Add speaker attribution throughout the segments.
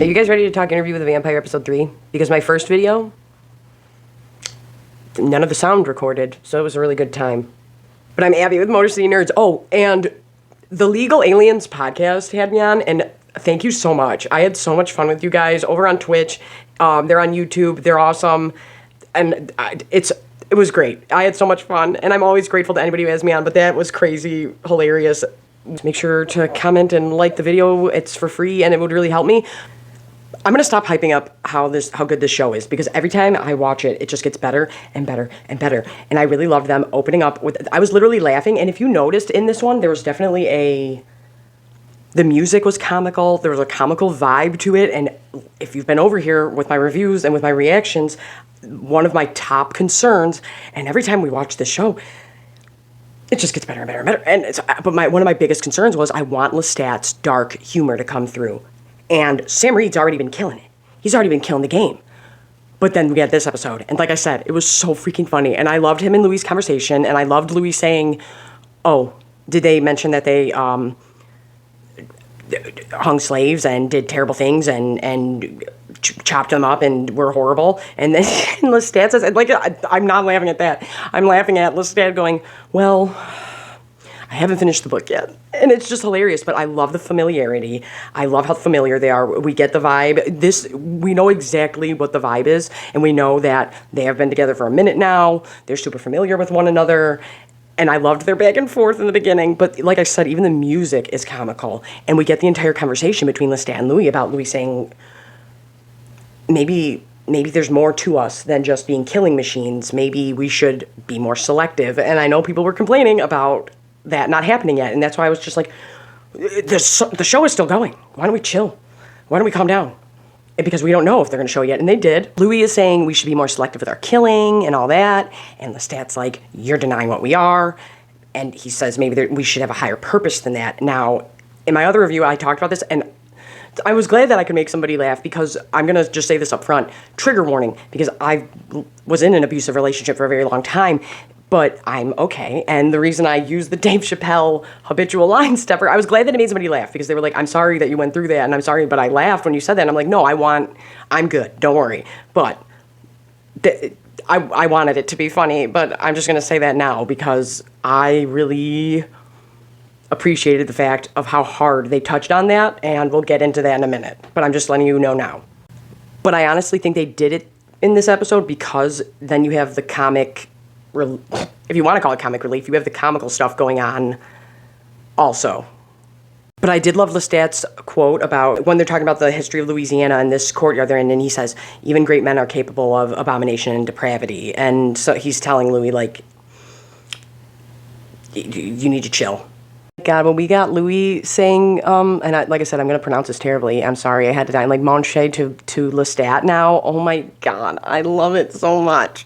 Speaker 1: Are you guys ready to talk Interview with a Vampire episode 3? Because my first video, none of the sound recorded, so it was a really good time. But I'm Abby with Motor City Nerds. Oh, and the Legal Aliens podcast had me on, and thank you so much. I had so much fun with you guys over on Twitch. They're on YouTube. They're awesome. And it was great. I had so much fun, and I'm always grateful to anybody who has me on, but that was crazy, hilarious. Make sure to comment and like the video. It's for free, and it would really help me. I'm gonna stop hyping up how good this show is, because every time I watch it, it just gets better and better and better. And I really loved them opening up with. I was literally laughing, and if you noticed in this one, there was definitely the music was comical. There was a comical vibe to it, and if you've been over here with my reviews and with my reactions, one of my top concerns, and every time we watch this show, it just gets better and better and better. And one of my biggest concerns was I want Lestat's dark humor to come through. And Sam Reed's already been killing it. He's already been killing the game. But then we had this episode, and like I said, it was so freaking funny. And I loved him and Louis' conversation, and I loved Louis saying, oh, did they mention that they hung slaves and did terrible things and chopped them up and were horrible? And then Lestat says, like, I'm not laughing at that. I'm laughing at Lestat going, well, I haven't finished the book yet. And it's just hilarious, but I love the familiarity. I love how familiar they are. We get the vibe. We know exactly what the vibe is, and we know that they have been together for a minute now. They're super familiar with one another, and I loved their back and forth in the beginning. But like I said, even the music is comical, and we get the entire conversation between Lestat and Louis about Louis saying, maybe there's more to us than just being killing machines. Maybe we should be more selective. And I know people were complaining about that not happening yet, and that's why I was just like, the show is still going. Why don't we chill? Why don't we calm down? Because we don't know if they're going to show yet, and they did. Louis is saying we should be more selective with our killing and all that, and Lestat's like, you're denying what we are, and he says maybe we should have a higher purpose than that. Now, in my other review, I talked about this, and I was glad that I could make somebody laugh, because I'm going to just say this up front. Trigger warning, because I was in an abusive relationship for a very long time, but I'm okay. And the reason I used the Dave Chappelle habitual line stepper, I was glad that it made somebody laugh, because they were like, I'm sorry that you went through that, and I'm sorry, but I laughed when you said that. And I'm like, no, I'm good, don't worry. But I wanted it to be funny, but I'm just going to say that now, because I really appreciated the fact of how hard they touched on that, and we'll get into that in a minute. But I'm just letting you know now. But I honestly think they did it in this episode, because then you have the comic, if you want to call it comic relief, you have the comical stuff going on also. But I did love Lestat's quote about when they're talking about the history of Louisiana and this courtyard they're in, and he says, even great men are capable of abomination and depravity. And so he's telling Louis, like, you need to chill. God, when we got Louis saying, like I said, I'm going to pronounce this terribly. I'm sorry, I had to die. Like, Monche to Lestat now. Oh my God, I love it so much.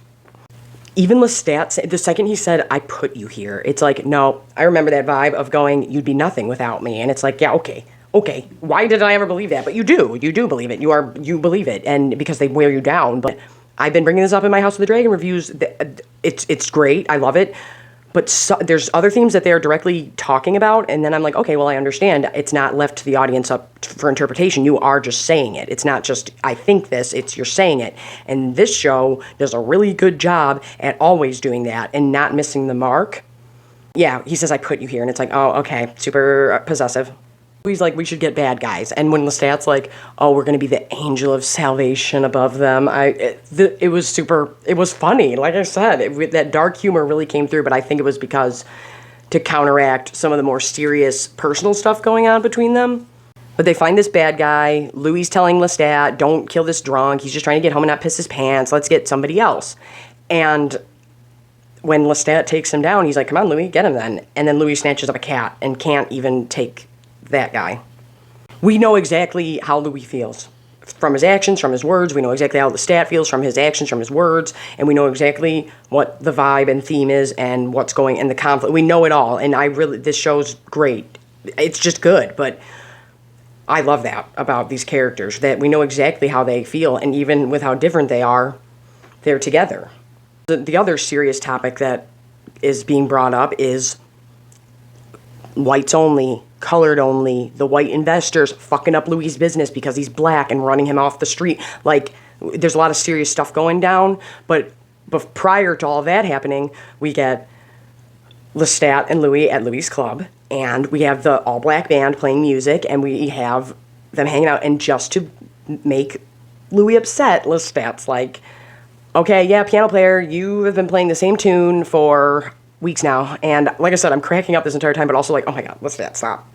Speaker 1: Even Lestat, the second he said, I put you here, it's like, no, I remember that vibe of going, you'd be nothing without me. And it's like, yeah, okay. Why did I ever believe that? But you do believe it. You believe it. And because they wear you down. But I've been bringing this up in my House of the Dragon reviews. It's great. I love it. But there's other themes that they're directly talking about, and then I'm like, okay, well, I understand. It's not left to the audience up for interpretation. You are just saying it. It's not just, I think this, it's you're saying it. And this show does a really good job at always doing that and not missing the mark. Yeah, he says, I put you here, and it's like, oh, okay, super possessive. He's like, we should get bad guys. And when Lestat's like, oh, we're going to be the angel of salvation above them, it was funny. Like I said, that dark humor really came through, but I think it was because to counteract some of the more serious personal stuff going on between them. But they find this bad guy. Louis telling Lestat, don't kill this drunk. He's just trying to get home and not piss his pants. Let's get somebody else. And when Lestat takes him down, he's like, come on, Louis, get him then. And then Louis snatches up a cat and can't even take that guy. We know exactly how Louis feels. From his actions, from his words. We know exactly how Lestat feels from his actions, from his words. And we know exactly what the vibe and theme is and what's going in the conflict. We know it all. And this show's great. It's just good. But I love that about these characters, that we know exactly how they feel. And even with how different they are, they're together. The other serious topic that is being brought up is whites only, colored only, the white investors fucking up Louis' business because he's black and running him off the street. Like, there's a lot of serious stuff going down, but prior to all that happening, we get Lestat and Louis at Louis' club, and we have the all-black band playing music, and we have them hanging out, and just to make Louis upset, Lestat's like, okay, yeah, piano player, you have been playing the same tune for weeks now, and like I said, I'm cracking up this entire time, but also like, oh my god, Lestat, stop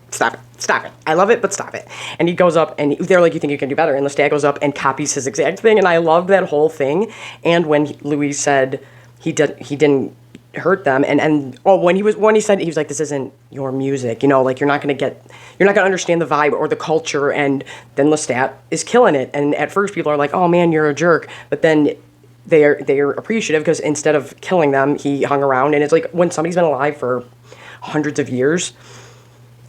Speaker 1: it. I love it, but stop it. And he goes up, and they're like, you think you can do better? And Lestat goes up and copies his exact thing, and I love that whole thing. And when Louis said he didn't hurt them, and when he said, he was like, this isn't your music, like you're not gonna understand the vibe or the culture. And then Lestat is killing it, and at first people are like, oh man, you're a jerk, but then they're appreciative because instead of killing them, he hung around. And it's like, when somebody's been alive for hundreds of years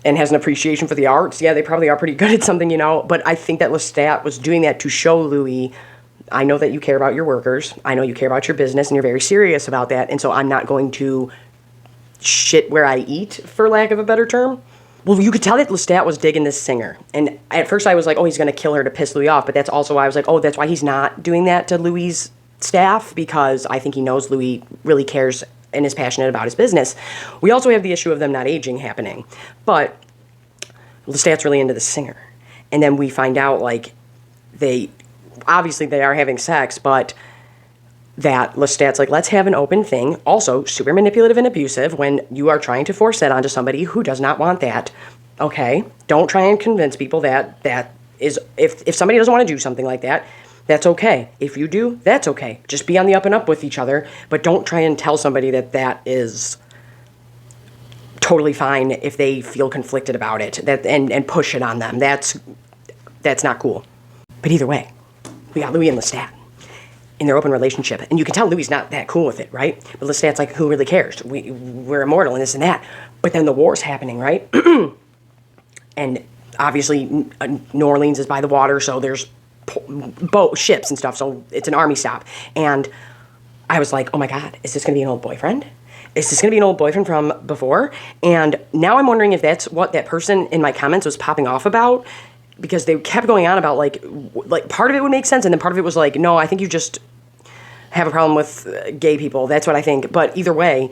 Speaker 1: and has an appreciation for the arts, yeah, they probably are pretty good at something, but I think that Lestat was doing that to show Louis, I know that you care about your workers, I know you care about your business, and you're very serious about that, and so I'm not going to shit where I eat, for lack of a better term. Well, you could tell that Lestat was digging this singer, and at first I was like, oh, he's going to kill her to piss Louis off, but that's also why I was like, oh, that's why he's not doing that to Louis' staff, because I think he knows Louis really cares and is passionate about his business. We also have the issue of them not aging happening, but Lestat's really into the singer, and then we find out, like, they are having sex, but that Lestat's like, let's have an open thing. Also, super manipulative and abusive when you are trying to force that onto somebody who does not want that. Okay, don't try and convince people that is, if somebody doesn't want to do something like that, that's okay. If you do, that's okay. Just be on the up and up with each other, but don't try and tell somebody that is totally fine if they feel conflicted about it, and push it on them. That's not cool. But either way, we got Louis and Lestat in their open relationship, and you can tell Louis not that cool with it, right? But Lestat's like, who really cares? We're immortal and this and that. But then the war's happening, right? And obviously New Orleans is by the water, so there's ships and stuff, so it's an army stop. And I was like, oh my god, is this going to be an old boyfriend? Is this going to be an old boyfriend from before? And now I'm wondering if that's what that person in my comments was popping off about, because they kept going on about, like part of it would make sense, and then part of it was like, no, I think you just have a problem with gay people. That's what I think. But either way,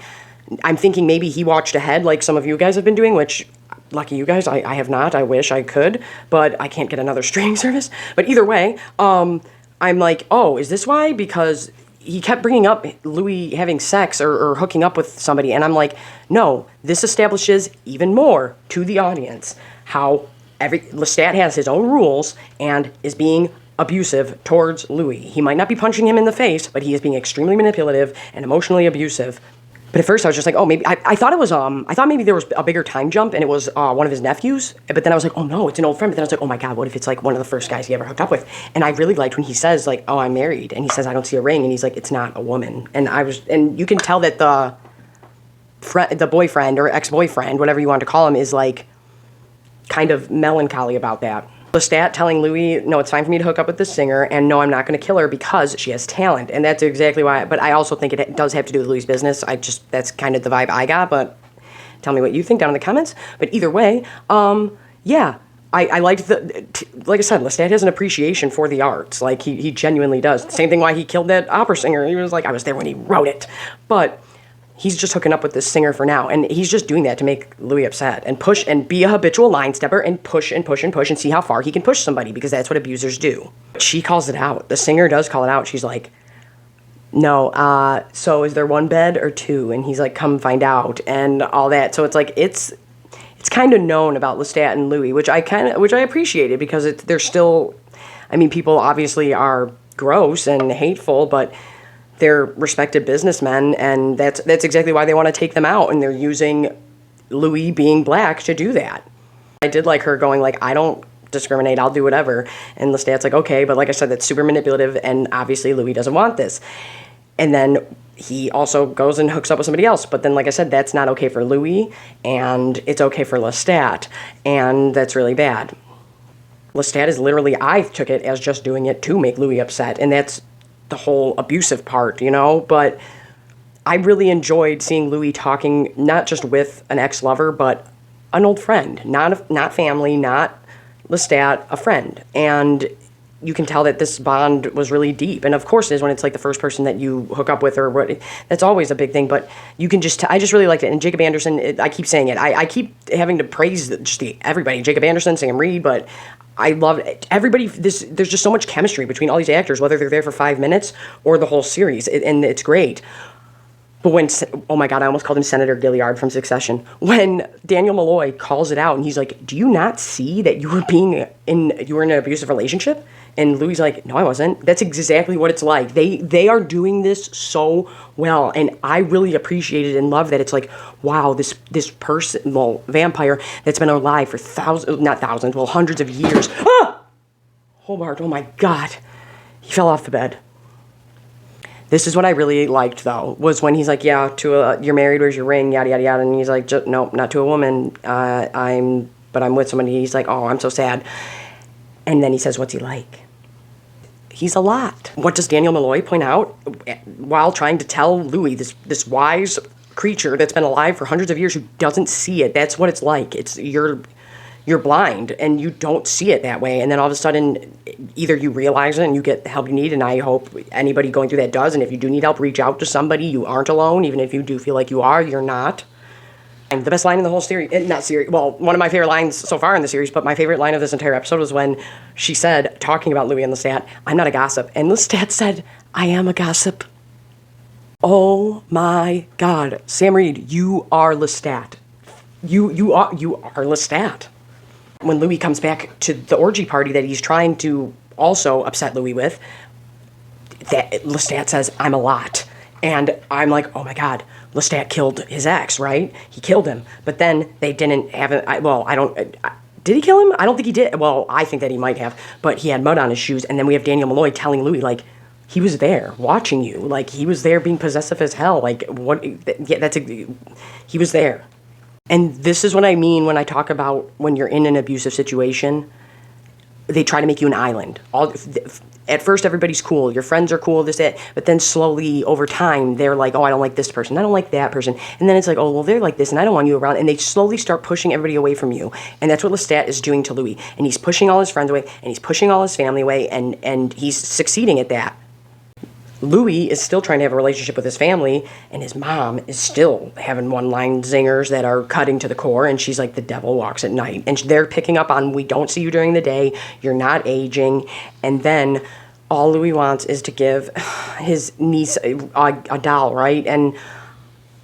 Speaker 1: I'm thinking maybe he watched ahead, like some of you guys have been doing, which, lucky you guys, I have not. I wish I could, but I can't get another streaming service. But either way, I'm like, oh, is this why? Because he kept bringing up Louis having sex or hooking up with somebody, and I'm like, no, this establishes even more to the audience how Lestat has his own rules and is being abusive towards Louis. He might not be punching him in the face, but he is being extremely manipulative and emotionally abusive. But at first I was just like, oh, maybe, I thought it was, I thought maybe there was a bigger time jump and it was one of his nephews. But then I was like, oh no, it's an old friend. But then I was like, oh my god, what if it's like one of the first guys he ever hooked up with? And I really liked when he says, like, oh, I'm married. And he says, I don't see a ring. And he's like, it's not a woman. And you can tell that the boyfriend or ex-boyfriend, whatever you want to call him, is like kind of melancholy about that. Lestat telling Louis, no, it's time for me to hook up with this singer, and no, I'm not going to kill her because she has talent. And that's exactly why, but I also think it does have to do with Louis' business. That's kind of the vibe I got, but tell me what you think down in the comments. But either way, yeah, I liked like I said, Lestat has an appreciation for the arts. Like, he genuinely does. Same thing why he killed that opera singer. He was like, I was there when he wrote it. But he's just hooking up with this singer for now, and he's just doing that to make Louis upset and push and be a habitual line stepper and push and push and push and see how far he can push somebody, because that's what abusers do. She calls it out. The singer does call it out. She's like, no, so is there one bed or two? And he's like, come find out, and all that. So it's like, it's kind of known about Lestat and Louis, which I appreciated, because they're still, I mean, people obviously are gross and hateful, but they're respected businessmen, and that's exactly why they want to take them out, and they're using Louis being black to do that. I did like her going like, I don't discriminate, I'll do whatever. And Lestat's like, okay, but like I said, that's super manipulative, and obviously Louis doesn't want this. And then he also goes and hooks up with somebody else. But then, like I said, that's not okay for Louis, and it's okay for Lestat, and that's really bad. Lestat is literally, I took it as just doing it to make Louis upset, and that's the whole abusive part, but I really enjoyed seeing Louis talking not just with an ex-lover, but an old friend, not family, not Lestat, a friend. And you can tell that this bond was really deep. And of course it is when it's like the first person that you hook up with or what. That's always a big thing. But you can just, I just really liked it. And Jacob Anderson, I keep saying it. I keep having to praise just everybody. Jacob Anderson, Sam Reed, but I love it. Everybody, there's just so much chemistry between all these actors, whether they're there for 5 minutes or the whole series. And it's great. But when, oh my God, I almost called him Senator Gilliard from Succession. When Daniel Malloy calls it out and he's like, do you not see that you were in an abusive relationship? And Louis like, no, I wasn't. That's exactly what it's like. They are doing this so well. And I really appreciate it and love that it's like, wow, this person, well, vampire that's been alive for hundreds of years. Ah! Hobart, oh my God. He fell off the bed. This is what I really liked, though, was when he's like, yeah, you're married, where's your ring, yada, yada, yada. And he's like, nope, not to a woman. I'm with somebody. He's like, oh, I'm so sad. And then he says, what's he like? He's a lot. What does Daniel Malloy point out while trying to tell Louis, this wise creature that's been alive for hundreds of years who doesn't see it? That's what it's like. You're blind and you don't see it that way. And then all of a sudden, either you realize it and you get the help you need. And I hope anybody going through that does. And if you do need help, reach out to somebody. You aren't alone. Even if you do feel like you are, you're not. And the best line in the whole series, well, one of my favorite lines so far in the series, but my favorite line of this entire episode was when she said, talking about Louis and Lestat, I'm not a gossip. And Lestat said, I am a gossip. Oh my God. Sam Reed, you are Lestat. You are Lestat. When Louis comes back to the orgy party that he's trying to also upset Louis with, that Lestat says, I'm a lot. And I'm like, oh my God, Lestat killed his ex, right? He killed him. But then they didn't have it. Did he kill him? I don't think he did. Well, I think that he might have, but he had mud on his shoes. And then we have Daniel Malloy telling Louis, like, he was there watching you. Like, he was there being possessive as hell. Like, what? Yeah, he was there. And this is what I mean when I talk about when you're in an abusive situation, they try to make you an island. At first, everybody's cool. Your friends are cool, this, that. But then slowly, over time, they're like, oh, I don't like this person. I don't like that person. And then it's like, oh, well, they're like this, and I don't want you around. And they slowly start pushing everybody away from you. And that's what Lestat is doing to Louis. And he's pushing all his friends away, and he's pushing all his family away, and he's succeeding at that. Louis is still trying to have a relationship with his family, and his mom is still having one-line zingers that are cutting to the core, and she's like, the devil walks at night. And they're picking up on, we don't see you during the day, you're not aging, and then all Louis wants is to give his niece a doll, right? And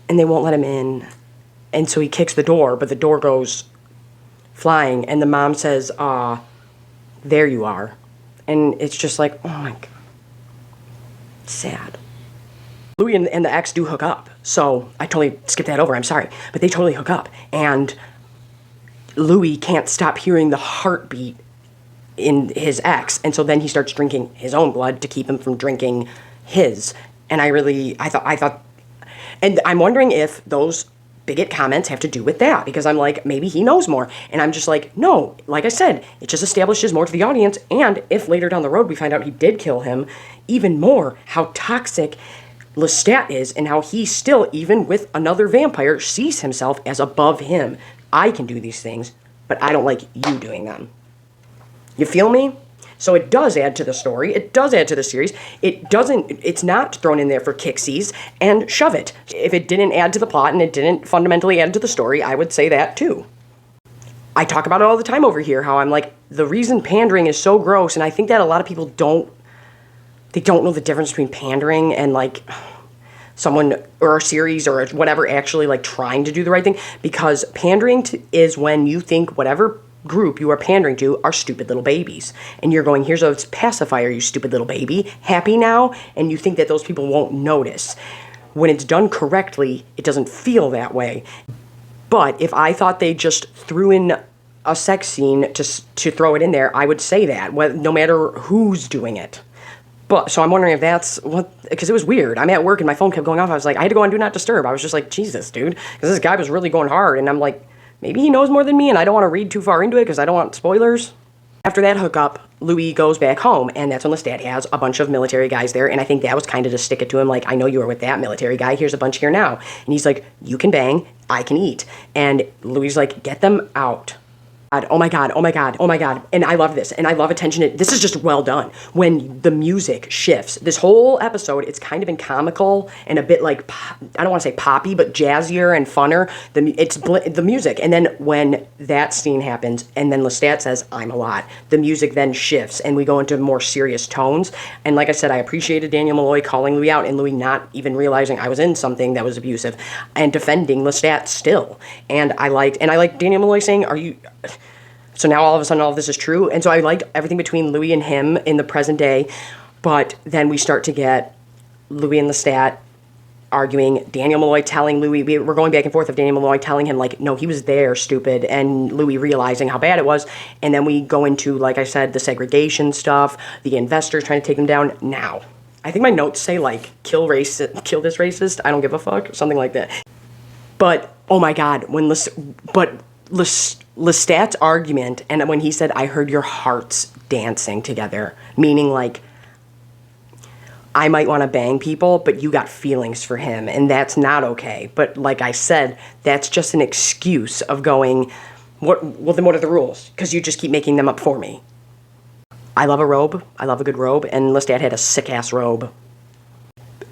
Speaker 1: they won't let him in. And so he kicks the door, but the door goes flying, and the mom says, there you are. And it's just like, oh my God. Sad. Louis and the ex do hook up, so I totally skipped that over, I'm sorry, but they totally hook up, and Louis can't stop hearing the heartbeat in his ex, and so then he starts drinking his own blood to keep him from drinking his, and I thought, and I'm wondering if those bigot comments have to do with that, because I'm like, maybe he knows more, and I'm just like, no, like I said, it just establishes more to the audience, and if later down the road we find out he did kill him, even more how toxic Lestat is, and how he still, even with another vampire, sees himself as above him. I can do these things, but I don't like you doing them. You feel me? So it does add to the story. It does add to the series. It's not thrown in there for kicksies and shove it. If it didn't add to the plot and it didn't fundamentally add to the story, I would say that too. I talk about it all the time over here, how I'm like, the reason pandering is so gross, and I think that a lot of people don't know the difference between pandering and like someone or a series or whatever actually like trying to do the right thing, because pandering is when you think whatever group you are pandering to are stupid little babies, and you're going, here's a pacifier, you stupid little baby, happy now, and you think that those people won't notice. When it's done correctly, it doesn't feel that way. But if I thought they just threw in a sex scene to throw it in there, I would say that, no matter who's doing it. But, so I'm wondering if that's what, because it was weird. I'm at work and my phone kept going off. I was like, I had to go on Do Not Disturb. I was just like, Jesus, dude. Because this guy was really going hard. And I'm like, maybe he knows more than me and I don't want to read too far into it because I don't want spoilers. After that hookup, Louis goes back home, and that's when Lestat has a bunch of military guys there, and I think that was kind of to stick it to him, like, I know you were with that military guy, here's a bunch here now. And he's like, you can bang, I can eat. And Louis like, get them out. Oh my God, oh my God, oh my God. And I love this. And I love attention. This is just well done. When the music shifts, this whole episode, it's kind of been comical and a bit like, I don't want to say poppy, but jazzier and funner. It's the music. And then when that scene happens and then Lestat says, I'm a lot, the music then shifts and we go into more serious tones. And like I said, I appreciated Daniel Malloy calling Louis out and Louis not even realizing I was in something that was abusive and defending Lestat still. And I liked Daniel Malloy saying, so now all of a sudden all of this is true. And so I liked everything between Louis and him in the present day. But then we start to get Louis and Lestat arguing, Daniel Malloy telling Louis, we're going back and forth of Daniel Malloy telling him, like, no, he was there, stupid, and Louis realizing how bad it was. And then we go into, like I said, the segregation stuff, the investors trying to take him down. Now, I think my notes say, like, kill this racist, I don't give a fuck, something like that. But, oh my God, Lestat's argument, and when he said, I heard your hearts dancing together, meaning like, I might want to bang people, but you got feelings for him, and that's not okay. But like I said, that's just an excuse of going, well then what are the rules? Because you just keep making them up for me. I love a robe. I love a good robe, and Lestat had a sick-ass robe.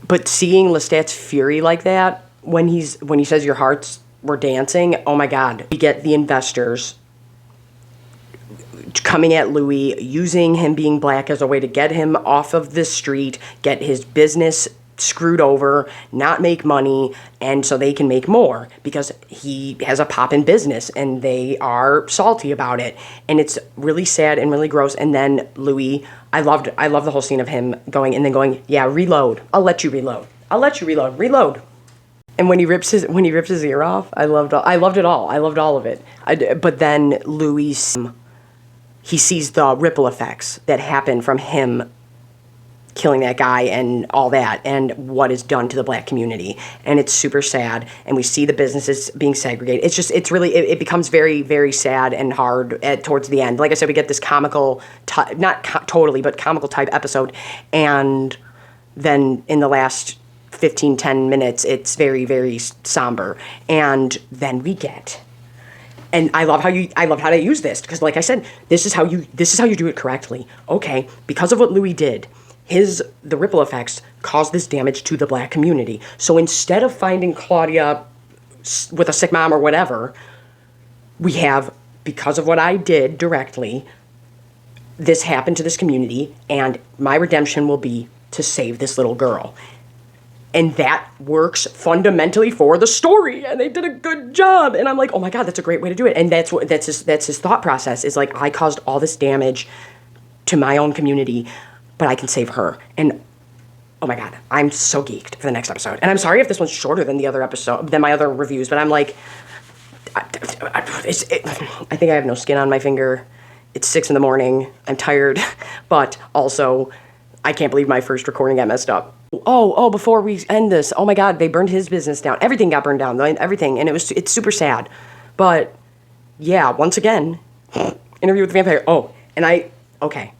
Speaker 1: But seeing Lestat's fury like that, when he says your hearts were dancing, oh my God. We get the investors coming at Louis, using him being black as a way to get him off of the street, get his business screwed over, not make money, and so they can make more because he has a pop in business and they are salty about it. And it's really sad and really gross. And then Louis, I love the whole scene of him going, yeah, reload. I'll let you reload. Reload. And when he rips his ear off, I loved it all. I loved all of it. But then Louis, he sees the ripple effects that happen from him killing that guy and all that, and what is done to the black community. And it's super sad. And we see the businesses being segregated. It becomes very, very sad and hard towards the end. Like I said, we get this comical, totally, but comical type episode. And then in the last 10 minutes, it's very, very somber. And then we get, and I love how they use this, because like I said, this is how you do it correctly. Okay, because of what Louis did, the ripple effects caused this damage to the black community. So instead of finding Claudia with a sick mom or whatever, we have, because of what I did directly, this happened to this community, and my redemption will be to save this little girl. And that works fundamentally for the story, and they did a good job. And I'm like, oh my God, that's a great way to do it. And that's his thought process, is like, I caused all this damage to my own community, but I can save her. And oh my God, I'm so geeked for the next episode. And I'm sorry if this one's shorter than my other reviews, but I'm like, I think I have no skin on my finger. It's 6 a.m. I'm tired, but also I can't believe my first recording got messed up. Oh, before we end this, oh my God, they burned his business down. Everything got burned down, everything, and it's super sad. But yeah, once again, Interview with the Vampire. Okay.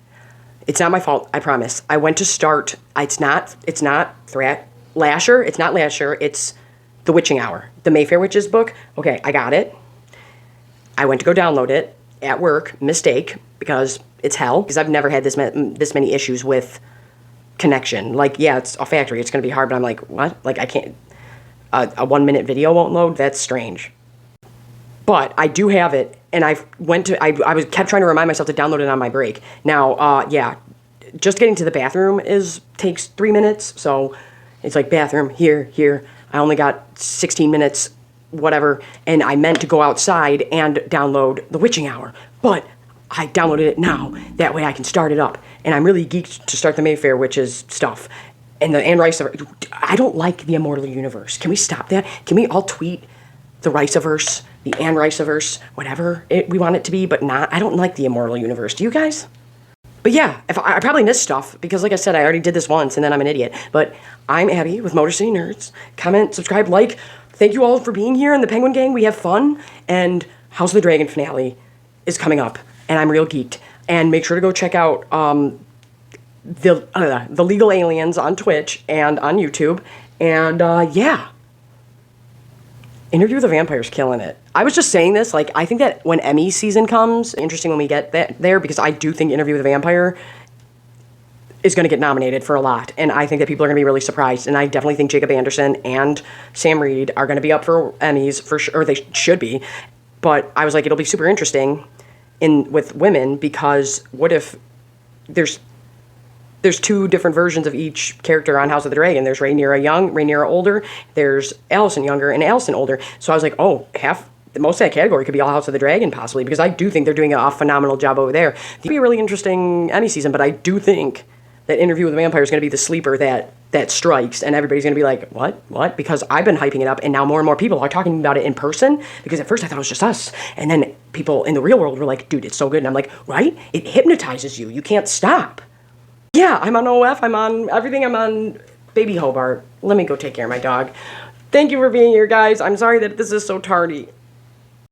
Speaker 1: It's not my fault, I promise. I went to start, it's not Lasher, it's The Witching Hour, the Mayfair Witches book. Okay, I got it. I went to go download it at work, mistake, because it's hell, because I've never had this many issues with connection. Like, yeah, it's a factory, it's gonna be hard, but I'm like, what? Like, I can't, a 1-minute video won't load? That's strange. But I do have it, and I kept trying to remind myself to download it on my break. Now, yeah, just getting to the bathroom takes 3 minutes, so it's like bathroom, here. I only got 16 minutes, whatever, and I meant to go outside and download The Witching Hour, but I downloaded it now. That way I can start it up. And I'm really geeked to start the Mayfair Witches stuff. And the Anne Rice-averse. I don't like the Immortal Universe. Can we stop that? Can we all tweet the Rice-averse, the Anne Rice-averse, whatever we want it to be, but not? I don't like the Immortal Universe. Do you guys? But yeah, I probably missed stuff, because like I said, I already did this once, and then I'm an idiot. But I'm Abby with Motor City Nerds. Comment, subscribe, like. Thank you all for being here in the Penguin Gang. We have fun. And House of the Dragon finale is coming up, and I'm real geeked. And make sure to go check out the Legal Aliens on Twitch and on YouTube. And yeah. Interview with the Vampire's killing it. I was just saying this, like, I think that when Emmy season comes, interesting when we get that there, because I do think Interview with the Vampire is going to get nominated for a lot, and I think that people are going to be really surprised, and I definitely think Jacob Anderson and Sam Reed are going to be up for Emmys, for sure, or they should be, but I was like, it'll be super interesting with women, because what if there's two different versions of each character on House of the Dragon. There's Rhaenyra young, Rhaenyra older. There's Alicent younger and Alicent older. So I was like, oh, most of that category could be all House of the Dragon possibly, because I do think they're doing a phenomenal job over there. It'll be a really interesting Emmy season, but I do think that Interview with the Vampire is going to be the sleeper that strikes, and everybody's going to be like, what? Because I've been hyping it up, and now more and more people are talking about it in person, because at first I thought it was just us, and then people in the real world were like, dude, it's so good, and I'm like, right? It hypnotizes you. You can't stop. Yeah, I'm on OF, I'm on everything, I'm on Baby Hobart. Let me go take care of my dog. Thank you for being here, guys. I'm sorry that this is so tardy.